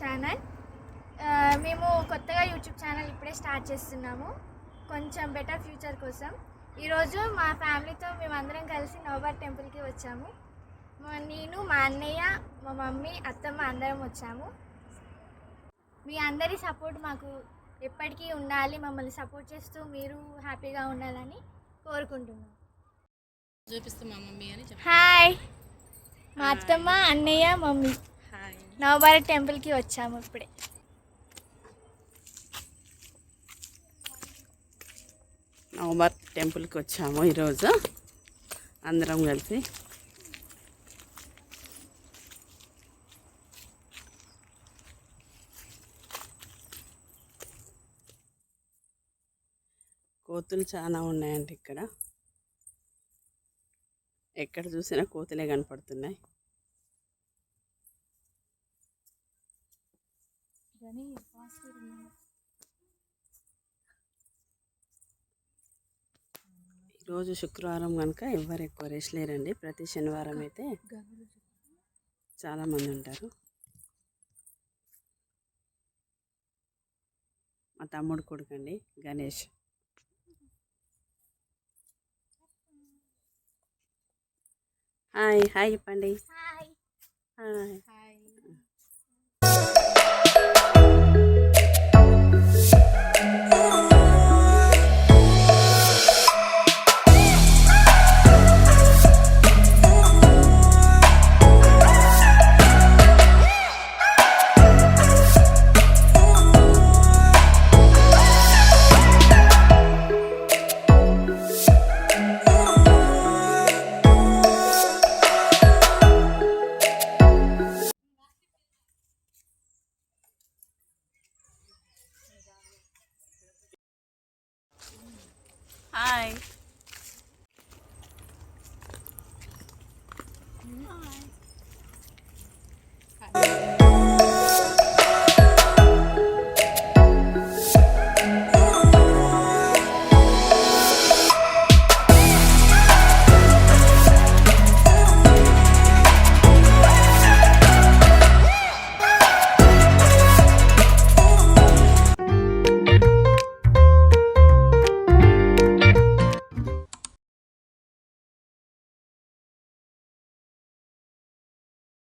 Channel. మేము కొత్తగా YouTube channel ఇప్పుడే స్టార్ట్ చేస్తున్నాము, కొంచెం బెటర్ ఫ్యూచర్ కోసం. ఈరోజు మా ఫ్యామిలీతో మేమందరం కలిసి నవబార్ టెంపుల్కి వచ్చాము. నేను, మా అన్నయ్య, మా మమ్మీ, అత్తమ్మ అందరం వచ్చాము. మీ అందరి సపోర్ట్ మాకు ఎప్పటికీ ఉండాలి. మమ్మల్ని సపోర్ట్ చేస్తూ మీరు హ్యాపీగా ఉండాలని కోరుకుంటున్నాం. హాయ్, మా అత్తమ్మ, అన్నయ్య, మమ్మీ నవబార్ టెంపుల్కి వచ్చాము ఇప్పుడే. నవబార్ టెంపుల్కి వచ్చాము ఈరోజు అందరం కలిసి. కోతులు చాలా ఉన్నాయండి ఇక్కడ. ఎక్కడ చూసినా కోతులే కనపడుతున్నాయి. ఈరోజు శుక్రవారం కనుక ఎవరు ఎక్కువ రెస్ట్ లేరండి. ప్రతి శనివారం అయితే చాలామంది ఉంటారు. మా తమ్ముడు కొడుకండి గణేష్. హాయ్ హాయ్ చెప్పండి. Hi hi. హాయ్.